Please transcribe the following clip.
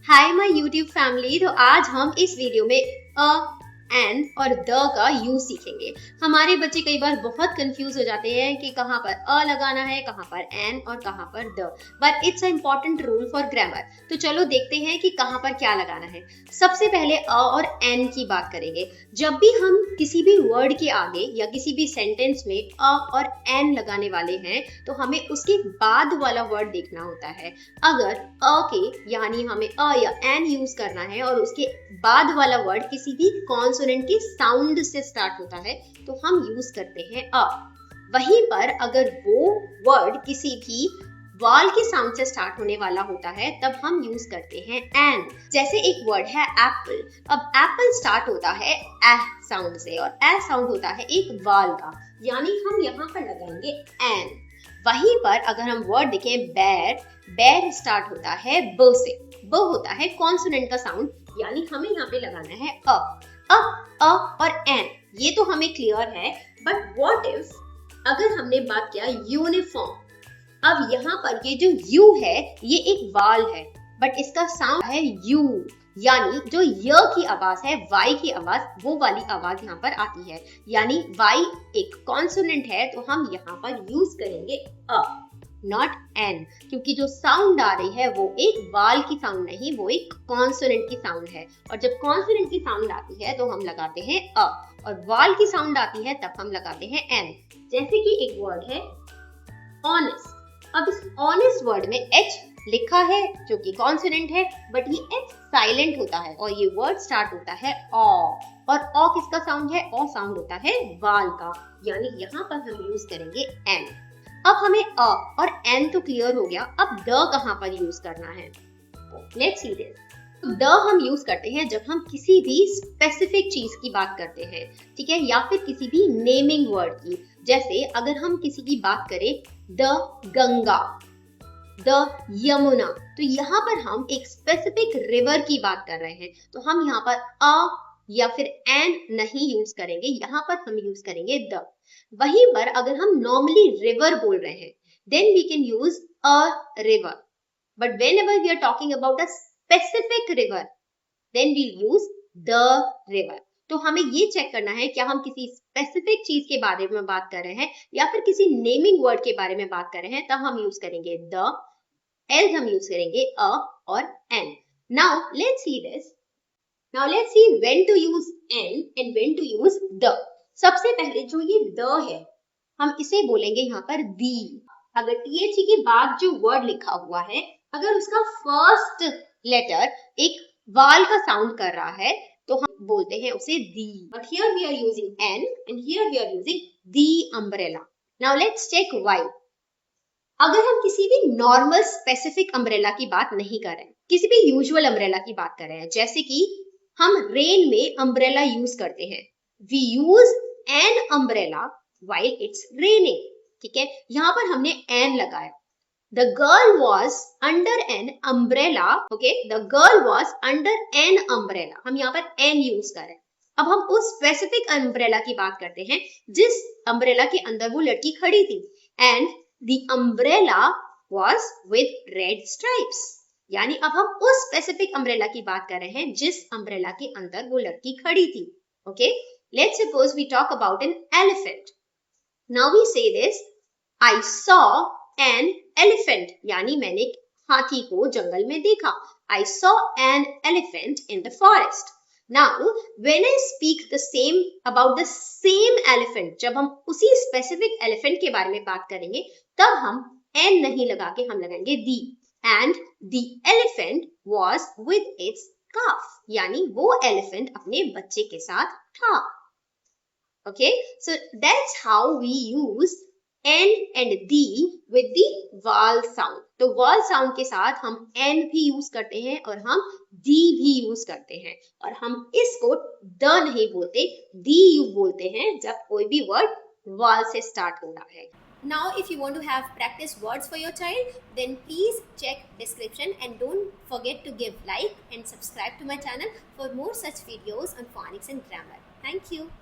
Hi my YouTube family. तो आज हम इस वीडियो में अ, एन और द का यूज सीखेंगे। हमारे बच्चे कई बार बहुत कंफ्यूज हो जाते हैं कि कहाँ पर अ लगाना है, कहाँ पर एन और कहाँ पर the, but it's a important rule for grammar. तो चलो देखते हैं कि कहाँ पर क्या लगाना है। सबसे पहले अ और एन की बात करेंगे। जब भी हम किसी भी वर्ड के आगे या किसी भी सेंटेंस में अ और एन लगाने वाले हैं तो हमें उसके बाद वाला वर्ड देखना होता है। अगर अ के यानी हमें अ या एन यूज करना है और उसके बाद वाला वर्ड किसी भी कॉन्सोनेंट के साउंड से स्टार्ट होता है तो हम यूज करते हैं अ। वहीं पर अगर वो वर्ड किसी भी वाल के साउंड से स्टार्ट होने वाला होता है तब हम यूज करते हैं एन। जैसे एक वर्ड है एप्पल। अब एप्पल स्टार्ट होता है एह साउंड से और एह साउंड होता है एक वाल का, यानी हम यहाँ पर लगाएंगे एन। वहीं पर अगर हम वर्ड देखें बैर, बैर स्टार्ट होता है ब से, ब होता है कॉन्सोनेंट का साउंड, यानी हमें यहाँ पे लगाना है अ। अब अ और एन ये तो हमें क्लियर है, बट व्हाट इफ अगर हमने बात किया यूनिफॉर्म। अब यहाँ पर ये जो यू है ये एक वाल है, बट इसका साउंड है यू, यानी जो य की आवाज है, वाई की आवाज, वो वाली आवाज यहाँ पर आती है। यानी वाई एक कॉन्सोनेंट है तो हम यहाँ पर यूज करेंगे अ, नॉट एन, क्योंकि जो साउंड आ रही है वो एक वाल की साउंड नहीं, वो एक कॉन्सोनेंट की साउंड है। और जब कॉन्सोनेंट की साउंड आती है तो हम लगाते हैं अ, और वाल की साउंड आती है तब हम लगाते हैं एन। जैसे कि एक वर्ड है ऑनेस्ट। अब इस ऑनेस्ट वर्ड में एच लिखा है जो कि कॉन्सोनेंट है, बट ये एच साइलेंट होता है और ये वर्ड स्टार्ट होता है ऑ, और ऑ किसका साउंड है? ऑ साउंड होता है वाल का, यानी यहाँ पर हम यूज करेंगे एन। अब हमें अ और एन तो क्लियर हो गया, अब द कहाँ पर यूज करना है? Let's see this. द हम यूज करते हैं जब हम किसी भी स्पेसिफिक चीज की बात करते हैं, ठीक है, या फिर किसी भी नेमिंग वर्ड की। जैसे अगर हम किसी की बात करें द गंगा, द यमुना, तो यहाँ पर हम एक स्पेसिफिक रिवर की बात कर रहे हैं, तो हम यहाँ पर अ या फिर एन नहीं यूज करेंगे, यहाँ पर हम यूज करेंगे द। वहीं पर अगर हम नॉर्मली रिवर बोल रहे हैं then we can use a river, but whenever we are talking about a specific river then we'll use the river। तो हमें ये चेक करना है क्या हम किसी स्पेसिफिक चीज के बारे में बात कर रहे हैं या फिर किसी नेमिंग वर्ड के बारे में बात कर रहे हैं, तब हम यूज करेंगे द, एल्स हम यूज करेंगे अ और an. Now let's see this. Now let's see when to use an and when to use the. सबसे पहले जो ये द है हम इसे बोलेंगे यहाँ पर दी। अगर टीएचई के बाद जो वर्ड लिखा हुआ है अगर उसका फर्स्ट लेटर एक वाल का साउंड कर रहा है तो हम बोलते हैं उसे the. But here we are using an and here we are using the umbrella. Now let's check why. अगर हम किसी भी नॉर्मल स्पेसिफिक अम्ब्रेला की बात नहीं कर रहे हैं, किसी भी यूजुअल अम्ब्रेला की बात कर रहे हैं, जैसे कि हम रेन में अम्ब्रेला यूज करते हैं, we use an umbrella while it's raining, ठीक है, यहाँ पर हमने एन लगाया। The girl was under an umbrella, okay? The girl was under an umbrella। हम यहाँ पर n यूज कर रहे हैं। अब हम उस स्पेसिफिक अम्ब्रेला की बात करते हैं जिस अम्ब्रेला के अंदर वो लड़की खड़ी थी, and the umbrella was with red stripes। यानी अब हम उस स्पेसिफिक अम्ब्रेला की बात कर रहे हैं जिस अम्ब्रेला के अंदर वो लड़की खड़ी थी। Okay? Let's suppose we talk about an elephant। Now we say this, I saw an elephant, यानी मैंने हाथी को जंगल में देखा। I saw an elephant in the forest। Now, when I speak the same about the same elephant, जब हम उसी specific elephant के बारे में बात करेंगे तब हम n नहीं लगा के हम लगाएंगे the। And the elephant was with its calf, यानी वो elephant अपने बच्चे के साथ था। Okay, so that's how we use n and the with the vowel sound। तो vowel sound के साथ हम n भी यूज करते हैं और हम the भी यूज करते हैं, और हम इसको the नहीं बोलते, the यू बोलते हैं जब कोई भी वर्ड vowel से स्टार्ट हो रहा है। Now if you want to have practice words for your child then please check description and don't forget to give like and subscribe to my channel for more such videos on phonics and grammar। Thank you।